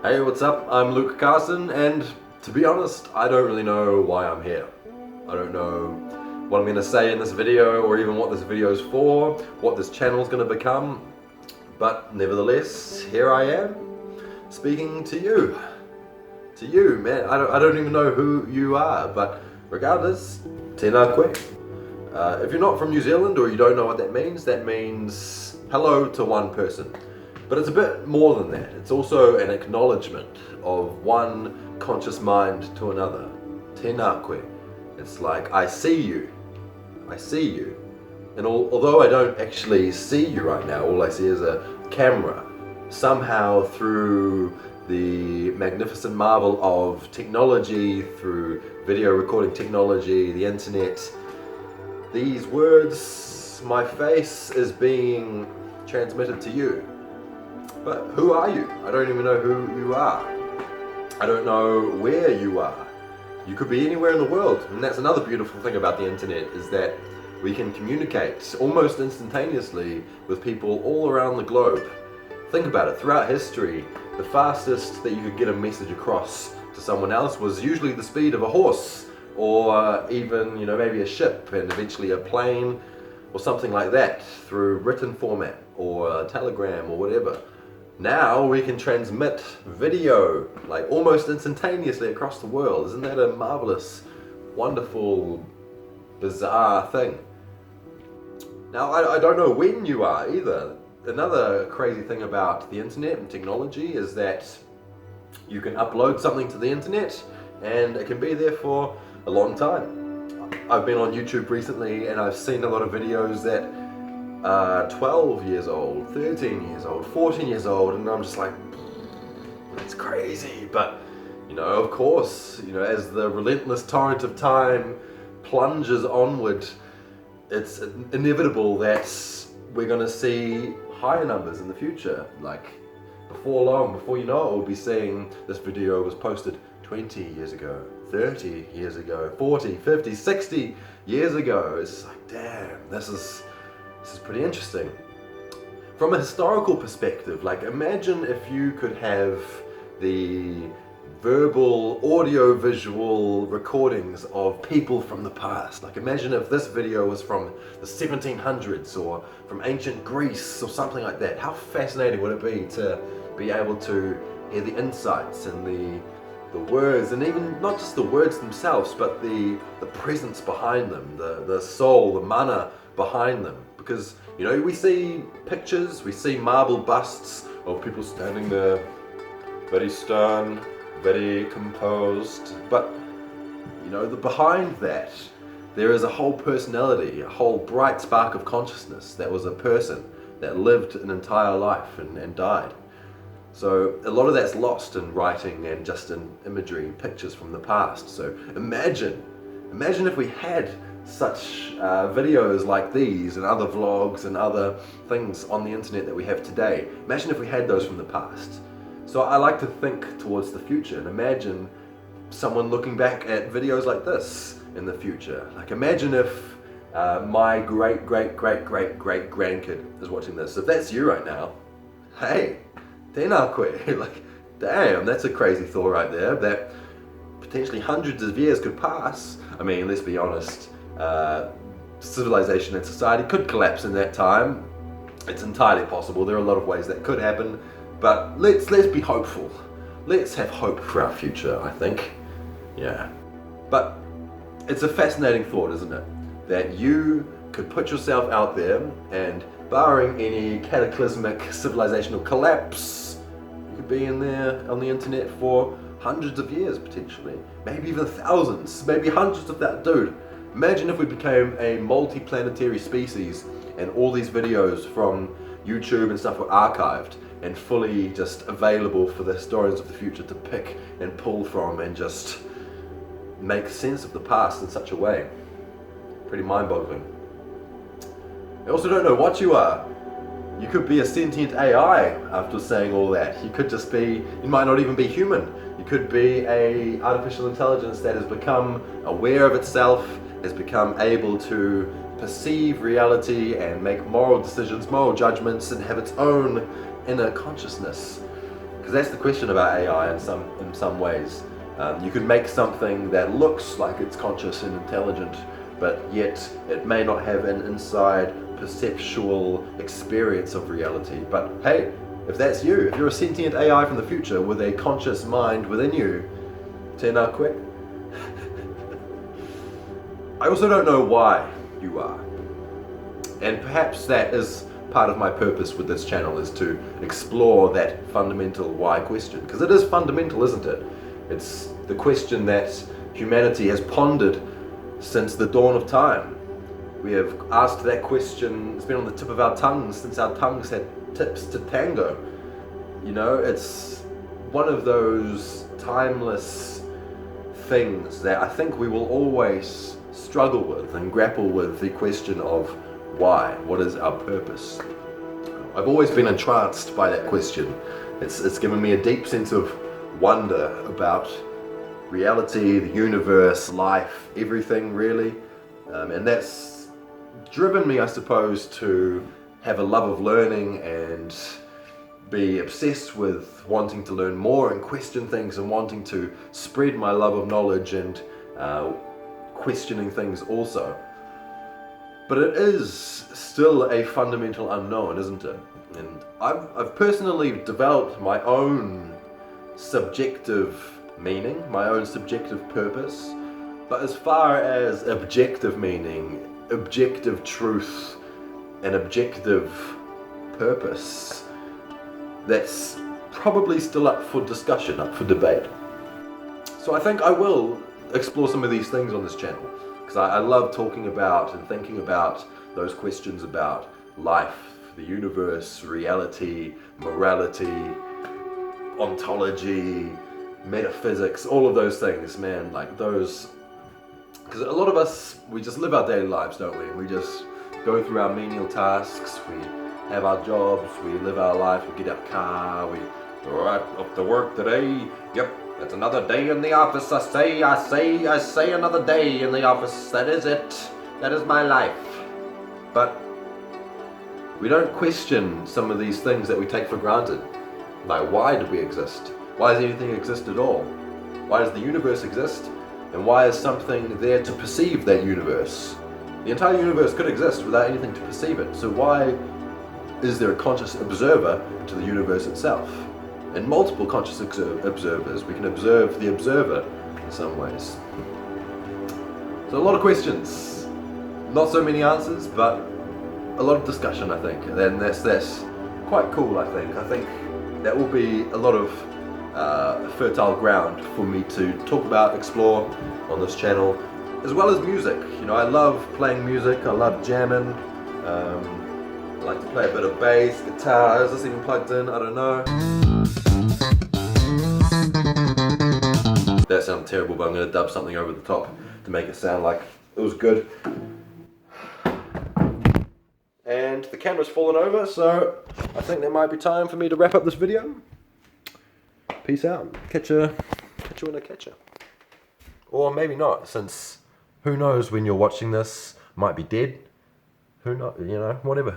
Hey, what's up? I'm Luke Carson, and to be honest, I don't really know why I'm here. I don't know what I'm going to say in this video, or even what this video is for, what this channel is going to become, but nevertheless, here I am, speaking to you. To you, man. I don't even know who you are, but regardless, tēnā koe. If you're not from New Zealand or you don't know what that means hello to one person. But it's a bit more than that. It's also an acknowledgement of one conscious mind to another. Tēnā koe. It's like, I see you. I see you. And although I don't actually see you right now, all I see is a camera. Somehow through the magnificent marvel of technology, through video recording technology, the internet, these words, my face is being transmitted to you. But who are you? I don't even know who you are. I don't know where you are. You could be anywhere in the world. And that's another beautiful thing about the internet, is that we can communicate almost instantaneously with people all around the globe. Think about it, throughout history, the fastest that you could get a message across to someone else was usually the speed of a horse, or even, maybe a ship, and eventually a plane, or something like that, through written format, or a telegram, or whatever. Now we can transmit video, like almost instantaneously across the world. Isn't that a marvelous, wonderful, bizarre thing? Now I don't know when you are either. Another crazy thing about the internet and technology is that you can upload something to the internet and it can be there for a long time. I've been on YouTube recently and I've seen a lot of videos that 12 years old, 13 years old, 14 years old, and I'm just like, that's crazy. But, of course, as the relentless torrent of time plunges onward, it's inevitable that we're going to see higher numbers in the future. Like, before long, before you know it, we'll be seeing this video was posted 20 years ago, 30 years ago, 40, 50, 60 years ago. It's like, damn, this is pretty interesting. From a historical perspective, like, imagine if you could have the verbal, audio-visual recordings of people from the past. Like, imagine if this video was from the 1700s or from ancient Greece or something like that. How fascinating would it be to be able to hear the insights and the words, and even not just the words themselves, but the presence behind them, the soul, the mana behind them. Because, we see pictures, we see marble busts of people standing there, very stern, very composed, but, behind that, there is a whole personality, a whole bright spark of consciousness that was a person that lived an entire life and died. So a lot of that's lost in writing and just in imagery, pictures from the past. So imagine if we had such videos like these and other vlogs and other things on the internet that we have today. Imagine if we had those from the past. So I like to think towards the future and imagine someone looking back at videos like this in the future. Like, imagine if my great grandkid is watching this. If that's you right now, hey, tēnā koe. Like, damn, that's a crazy thought right there, that potentially hundreds of years could pass. I mean, let's be honest, civilization and society could collapse in that time. It's entirely possible. There are a lot of ways that could happen, but let's be hopeful. Let's have hope for our future, I think. Yeah. But it's a fascinating thought, isn't it? That you could put yourself out there and, barring any cataclysmic civilizational collapse, you could be in there on the internet for hundreds of years potentially, maybe even thousands, maybe hundreds of that. Dude, imagine if we became a multi-planetary species and all these videos from YouTube and stuff were archived and fully just available for the historians of the future to pick and pull from and just make sense of the past in such a way. Pretty mind-boggling. I also don't know what you are. You could be a sentient AI after saying all that. You could just be, you might not even be human. You could be a artificial intelligence that has become aware of itself, has become able to perceive reality and make moral decisions, moral judgments, and have its own inner consciousness. Because that's the question about AI in some ways. You can make something that looks like it's conscious and intelligent, but yet it may not have an inside perceptual experience of reality. But hey, if that's you, if you're a sentient AI from the future with a conscious mind within you, turn out quick. I also don't know why you are. And perhaps that is part of my purpose with this channel, is to explore that fundamental why question. Because it is fundamental, isn't it? It's the question that humanity has pondered since the dawn of time. We have asked that question, it's been on the tip of our tongues since our tongues had tips to tango. You know, it's one of those timeless things that I think we will always struggle with and grapple with, the question of why. What is our purpose? I've always been entranced by that question. It's given me a deep sense of wonder about reality, the universe, life, everything really. And that's driven me, I suppose, to have a love of learning and be obsessed with wanting to learn more and question things and wanting to spread my love of knowledge and questioning things also. But it is still a fundamental unknown, isn't it? And I've personally developed my own subjective meaning, my own subjective purpose. But as far as objective meaning, objective truth, and objective purpose, that's probably still up for discussion, up for debate. So I think I will explore some of these things on this channel, because I love talking about and thinking about those questions about life, the universe, reality, morality, ontology, metaphysics, all of those things, man, like those. Because a lot of us, we just live our daily lives, don't we? We just go through our menial tasks, we have our jobs, we live our life, we get our car, we right off to work today. Yep, it's another day in the office. I say another day in the office. That is it. That is my life. But we don't question some of these things that we take for granted. Like, why do we exist? Why does anything exist at all? Why does the universe exist? And why is something there to perceive that universe? The entire universe could exist without anything to perceive it. So why is there a conscious observer to the universe itself? And multiple conscious observers. We can observe the observer in some ways. So a lot of questions. Not so many answers, but a lot of discussion, I think. And that's quite cool, I think. I think that will be a lot of fertile ground for me to talk about, explore on this channel, as well as music. You know, I love playing music, I love jamming, I like to play a bit of bass, guitar. Is this even plugged in? I don't know. That sounded terrible, but I'm going to dub something over the top to make it sound like it was good. And the camera's fallen over, so I think there might be time for me to wrap up this video. Peace out. Catch you in a catcher. Or maybe not, since who knows when you're watching this, might be dead. Who knows, you know, whatever.